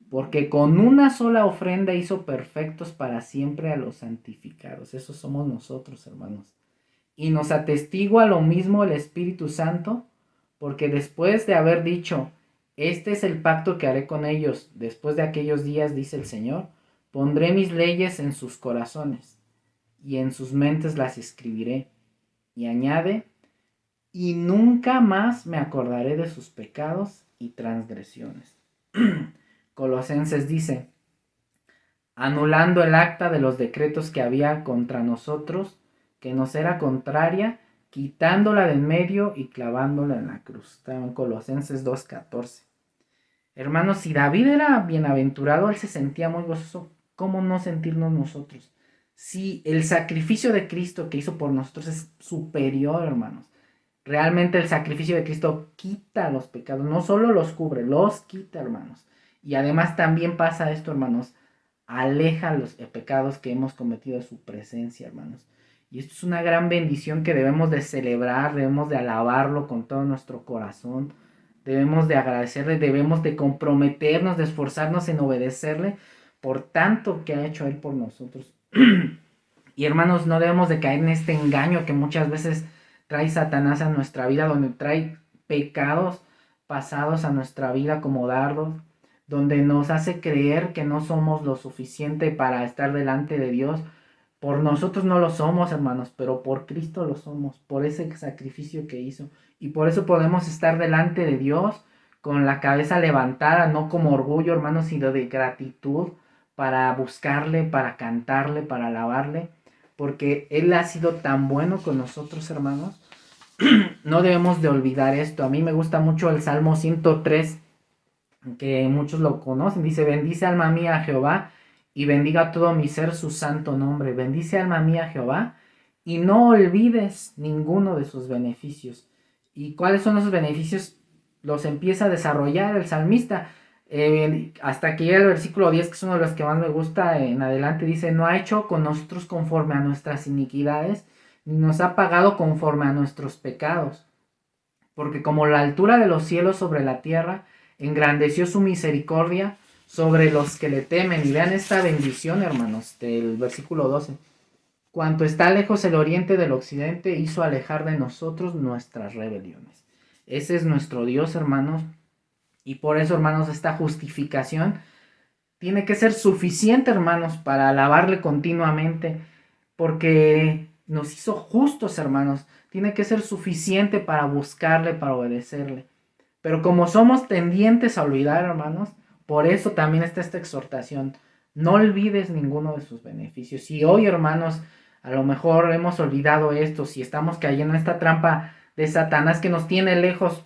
Porque con una sola ofrenda hizo perfectos para siempre a los santificados. Esos somos nosotros, hermanos. Y nos atestigua lo mismo el Espíritu Santo, porque después de haber dicho: este es el pacto que haré con ellos después de aquellos días, dice el Señor, pondré mis leyes en sus corazones y en sus mentes las escribiré. Y añade: y nunca más me acordaré de sus pecados y transgresiones. Colosenses dice: anulando el acta de los decretos que había contra nosotros, que nos era contraria, quitándola de en medio y clavándola en la cruz. Está en Colosenses 2:14. Hermanos, si David era bienaventurado, él se sentía muy gozoso. ¿Cómo no sentirnos nosotros? Si el sacrificio de Cristo que hizo por nosotros es superior, hermanos. Realmente el sacrificio de Cristo quita los pecados, no solo los cubre, los quita, hermanos. Y además también pasa esto, hermanos, aleja los pecados que hemos cometido de su presencia, hermanos. Y esto es una gran bendición que debemos de celebrar, debemos de alabarlo con todo nuestro corazón, debemos de agradecerle, debemos de comprometernos, de esforzarnos en obedecerle por tanto que ha hecho Él por nosotros. Y hermanos, no debemos de caer en este engaño que muchas veces trae Satanás a nuestra vida, donde trae pecados pasados a nuestra vida como dardos, donde nos hace creer que no somos lo suficiente para estar delante de Dios. Por nosotros no lo somos, hermanos, pero por Cristo lo somos, por ese sacrificio que hizo. Y por eso podemos estar delante de Dios con la cabeza levantada, no como orgullo, hermanos, sino de gratitud, para buscarle, para cantarle, para alabarle, porque Él ha sido tan bueno con nosotros, hermanos. No debemos de olvidar esto. A mí me gusta mucho el Salmo 103, que muchos lo conocen. Dice: bendice alma mía a Jehová, y bendiga todo mi ser su santo nombre. Bendice alma mía a Jehová, y no olvides ninguno de sus beneficios. ¿Y cuáles son esos beneficios? Los empieza a desarrollar el salmista. Hasta que llega el versículo 10, que es uno de los que más me gusta, en adelante dice: no ha hecho con nosotros conforme a nuestras iniquidades, ni nos ha pagado conforme a nuestros pecados. Porque como la altura de los cielos sobre la tierra, engrandeció su misericordia sobre los que le temen. Y vean esta bendición, hermanos, del versículo 12. Cuanto está lejos el oriente del occidente, hizo alejar de nosotros nuestras rebeliones. Ese es nuestro Dios, hermanos. Y por eso, hermanos, esta justificación tiene que ser suficiente, hermanos, para alabarle continuamente, porque nos hizo justos, hermanos. Tiene que ser suficiente para buscarle, para obedecerle. Pero como somos tendientes a olvidar, hermanos, por eso también está esta exhortación: no olvides ninguno de sus beneficios. Si hoy, hermanos, a lo mejor hemos olvidado esto, si estamos cayendo en esta trampa de Satanás que nos tiene lejos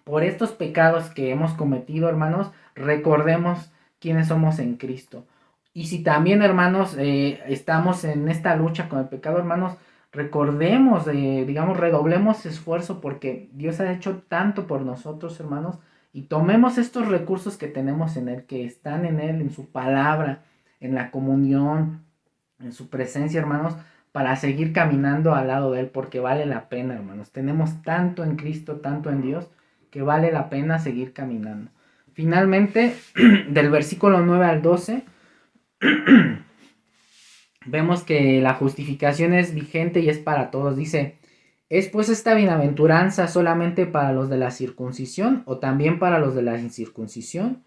por estos pecados que hemos cometido, hermanos, recordemos quiénes somos en Cristo. Y si también, hermanos, estamos en esta lucha con el pecado, hermanos, recordemos, redoblemos esfuerzo, porque Dios ha hecho tanto por nosotros, hermanos, y tomemos estos recursos que tenemos en Él, que están en Él, en su palabra, en la comunión, en su presencia, hermanos, para seguir caminando al lado de Él, porque vale la pena, hermanos. Tenemos tanto en Cristo, tanto en Dios, que vale la pena seguir caminando. Finalmente, del versículo 9 al 12, vemos que la justificación es vigente y es para todos. Dice: ¿es pues esta bienaventuranza solamente para los de la circuncisión o también para los de la incircuncisión?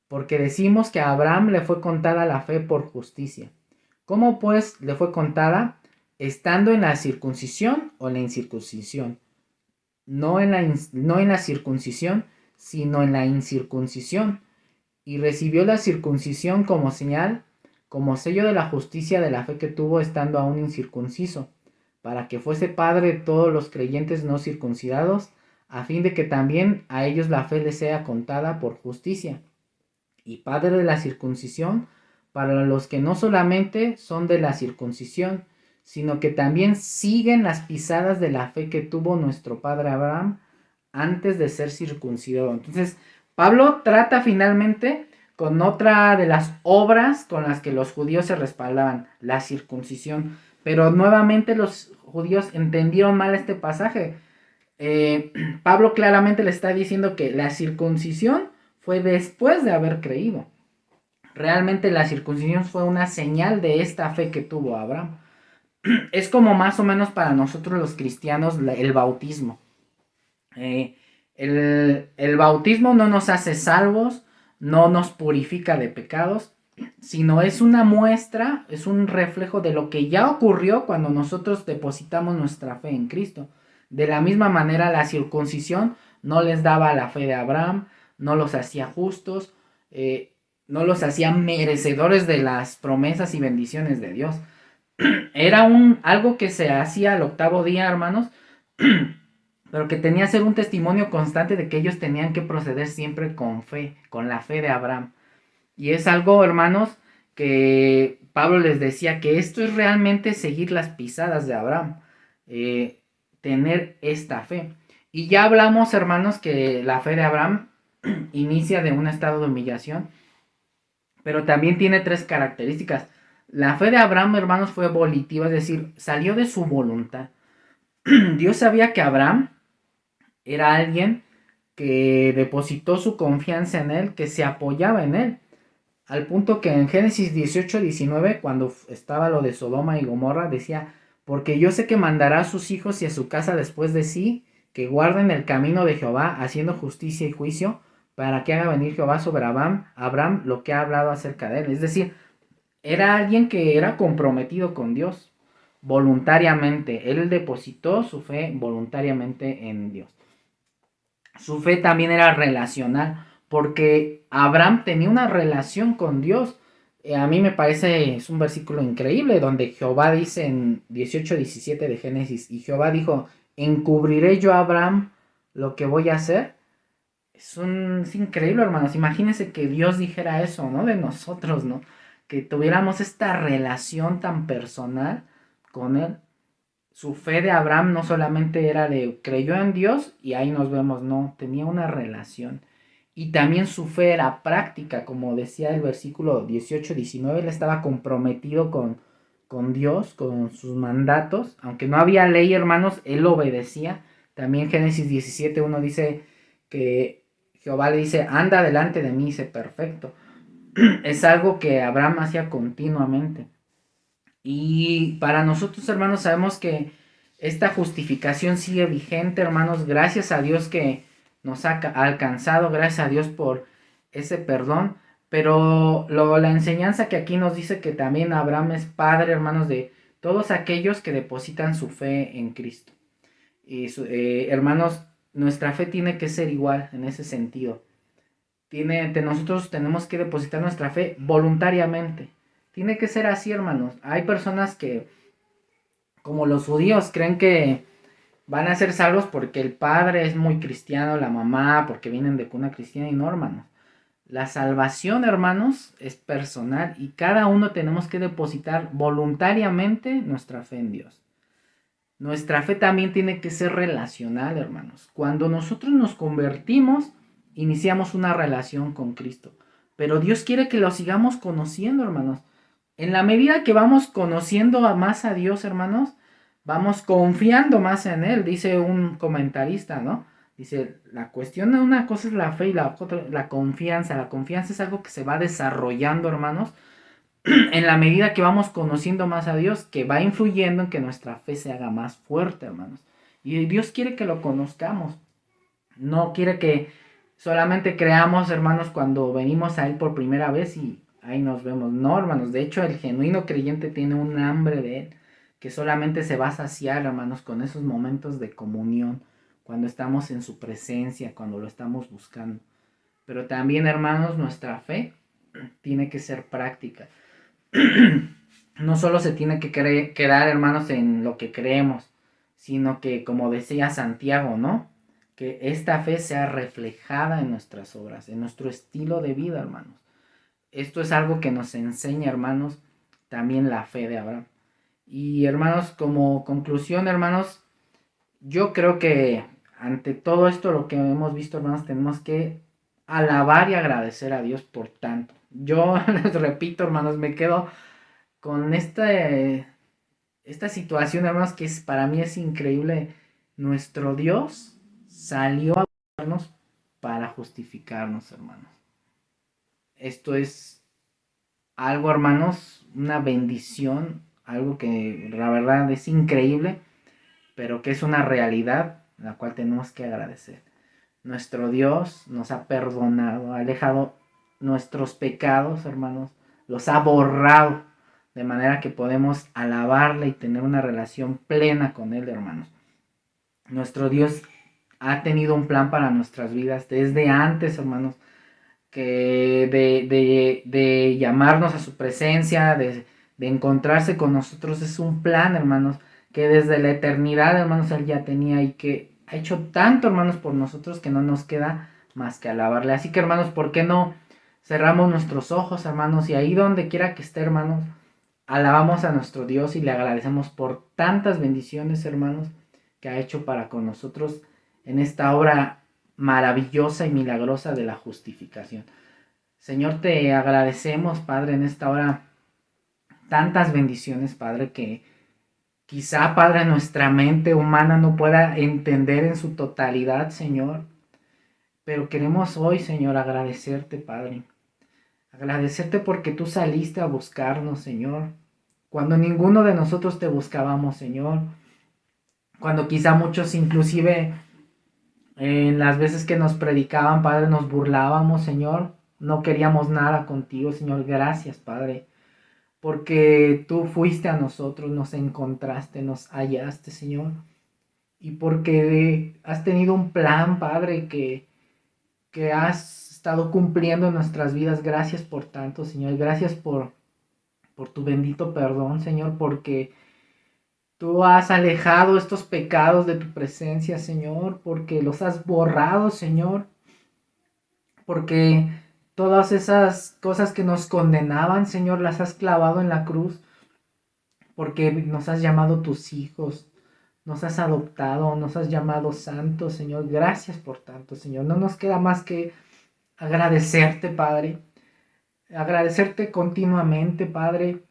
Porque decimos que a Abraham le fue contada la fe por justicia. ¿Cómo pues le fue contada? ¿Estando en la circuncisión o en la incircuncisión? No en la circuncisión, sino en la incircuncisión. Y recibió la circuncisión como señal, como sello de la justicia de la fe que tuvo estando aún incircunciso, para que fuese padre de todos los creyentes no circuncidados, a fin de que también a ellos la fe les sea contada por justicia. Y padre de la circuncisión para los que no solamente son de la circuncisión, sino que también siguen las pisadas de la fe que tuvo nuestro padre Abraham antes de ser circuncidado. Entonces, Pablo trata finalmente con otra de las obras con las que los judíos se respaldaban, la circuncisión. Pero nuevamente los judíos entendieron mal este pasaje. Pablo claramente le está diciendo que la circuncisión fue después de haber creído. Realmente la circuncisión fue una señal de esta fe que tuvo Abraham. Es como más o menos para nosotros los cristianos el bautismo. El bautismo no nos hace salvos, no nos purifica de pecados, sino es una muestra, es un reflejo de lo que ya ocurrió cuando nosotros depositamos nuestra fe en Cristo. De la misma manera, la circuncisión no les daba la fe de Abraham, no los hacía justos, no los hacía merecedores de las promesas y bendiciones de Dios. Era algo que se hacía al octavo día, hermanos, pero que tenía que ser un testimonio constante de que ellos tenían que proceder siempre con fe, con la fe de Abraham. Y es algo, hermanos, que Pablo les decía que esto es realmente seguir las pisadas de Abraham, tener esta fe. Y ya hablamos, hermanos, que la fe de Abraham inicia de un estado de humillación, pero también tiene 3 características. La fe de Abraham, hermanos, fue volitiva, es decir, salió de su voluntad. Dios sabía que Abraham era alguien que depositó su confianza en él, que se apoyaba en él, al punto que en Génesis 18-19, cuando estaba lo de Sodoma y Gomorra, decía: porque yo sé que mandará a sus hijos y a su casa después de sí, que guarden el camino de Jehová, haciendo justicia y juicio, para que haga venir Jehová sobre Abraham lo que ha hablado acerca de él. Es decir, era alguien que era comprometido con Dios voluntariamente. Él depositó su fe voluntariamente en Dios. Su fe también era relacional, porque Abraham tenía una relación con Dios. A mí me parece, es un versículo increíble, donde Jehová dice en 18:17 de Génesis, y Jehová dijo, ¿encubriré yo a Abraham lo que voy a hacer? Es increíble, hermanos. Imagínense que Dios dijera eso, ¿no? De nosotros, ¿no? Que tuviéramos esta relación tan personal con Él. Su fe de Abraham no solamente era de creyó en Dios y ahí nos vemos, no, tenía una relación. Y también su fe era práctica, como decía el versículo 18-19, él estaba comprometido con Dios, con sus mandatos. Aunque no había ley, hermanos, él obedecía. También Génesis 17:1 dice que Jehová le dice, anda delante de mí, sé perfecto. Es algo que Abraham hacía continuamente. Y para nosotros, hermanos, sabemos que esta justificación sigue vigente, hermanos, gracias a Dios que nos ha alcanzado, gracias a Dios por ese perdón. Pero la enseñanza que aquí nos dice que también Abraham es padre, hermanos, de todos aquellos que depositan su fe en Cristo. Y hermanos, nuestra fe tiene que ser igual en ese sentido. Nosotros tenemos que depositar nuestra fe voluntariamente. Tiene que ser así, hermanos. Hay personas que, como los judíos, creen que van a ser salvos porque el padre es muy cristiano, la mamá, porque vienen de cuna cristiana, y no, hermanos. La salvación, hermanos, es personal y cada uno tenemos que depositar voluntariamente nuestra fe en Dios. Nuestra fe también tiene que ser relacional, hermanos. Cuando nosotros nos convertimos, iniciamos una relación con Cristo. Pero Dios quiere que lo sigamos conociendo, hermanos. En la medida que vamos conociendo más a Dios, hermanos, vamos confiando más en Él, dice un comentarista, ¿no? Dice, la cuestión de una cosa es la fe y la otra la confianza. La confianza es algo que se va desarrollando, hermanos, en la medida que vamos conociendo más a Dios, que va influyendo en que nuestra fe se haga más fuerte, hermanos. Y Dios quiere que lo conozcamos. No quiere que solamente creamos, hermanos, cuando venimos a Él por primera vez y ahí nos vemos. No, hermanos. De hecho, el genuino creyente tiene un hambre de Él que solamente se va a saciar, hermanos, con esos momentos de comunión, cuando estamos en su presencia, cuando lo estamos buscando. Pero también, hermanos, nuestra fe tiene que ser práctica. No solo se tiene que quedar, hermanos, en lo que creemos, sino que, como decía Santiago, ¿no? Que esta fe sea reflejada en nuestras obras, en nuestro estilo de vida, hermanos. Esto es algo que nos enseña, hermanos, también la fe de Abraham. Y, hermanos, como conclusión, hermanos, yo creo que ante todo esto, lo que hemos visto, hermanos, tenemos que alabar y agradecer a Dios por tanto. Yo les repito, hermanos, me quedo con esta situación, hermanos, que para mí es increíble. Nuestro Dios salió a buscarnos para justificarnos, hermanos. Esto es algo, hermanos, una bendición, algo que la verdad es increíble, pero que es una realidad la cual tenemos que agradecer. Nuestro Dios nos ha perdonado, ha alejado nuestros pecados, hermanos, los ha borrado, de manera que podemos alabarle y tener una relación plena con Él, hermanos. Nuestro Dios ha tenido un plan para nuestras vidas desde antes, hermanos, que de llamarnos a su presencia, de encontrarse con nosotros. Es un plan, hermanos, que desde la eternidad, hermanos, Él ya tenía y que ha hecho tanto, hermanos, por nosotros que no nos queda más que alabarle. Así que, hermanos, ¿por qué no cerramos nuestros ojos, hermanos? Y ahí donde quiera que esté, hermanos, alabamos a nuestro Dios y le agradecemos por tantas bendiciones, hermanos, que ha hecho para con nosotros en esta obra maravillosa y milagrosa de la justificación. Señor, te agradecemos, Padre, en esta hora tantas bendiciones, Padre, que quizá, Padre, nuestra mente humana no pueda entender en su totalidad, Señor. Pero queremos hoy, Señor, agradecerte, Padre. Agradecerte porque tú saliste a buscarnos, Señor. Cuando ninguno de nosotros te buscábamos, Señor. Cuando quizá muchos inclusive En las veces que nos predicaban, Padre, nos burlábamos, Señor. No queríamos nada contigo, Señor. Gracias, Padre, porque tú fuiste a nosotros, nos encontraste, nos hallaste, Señor. Y porque has tenido un plan, Padre, que has estado cumpliendo en nuestras vidas. Gracias por tanto, Señor. Gracias por tu bendito perdón, Señor, porque tú has alejado estos pecados de tu presencia, Señor, porque los has borrado, Señor, porque todas esas cosas que nos condenaban, Señor, las has clavado en la cruz, porque nos has llamado tus hijos, nos has adoptado, nos has llamado santos, Señor. Gracias por tanto, Señor. No nos queda más que agradecerte, Padre, agradecerte continuamente, Padre,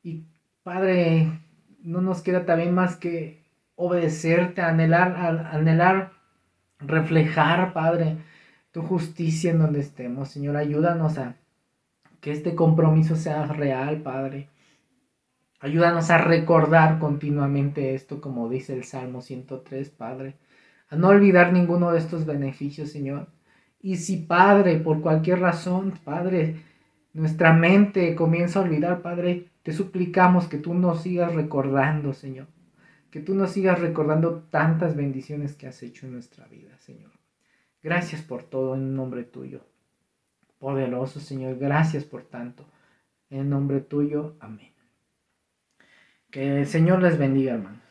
y Padre, no nos queda también más que obedecerte, anhelar, reflejar, Padre, tu justicia en donde estemos. Señor, ayúdanos a que este compromiso sea real, Padre. Ayúdanos a recordar continuamente esto, como dice el Salmo 103, Padre. A no olvidar ninguno de estos beneficios, Señor. Y si, Padre, por cualquier razón, Padre, nuestra mente comienza a olvidar, Padre, te suplicamos que tú nos sigas recordando, Señor. Que tú nos sigas recordando tantas bendiciones que has hecho en nuestra vida, Señor. Gracias por todo en nombre tuyo. Poderoso, Señor, gracias por tanto. En nombre tuyo, amén. Que el Señor les bendiga, hermanos.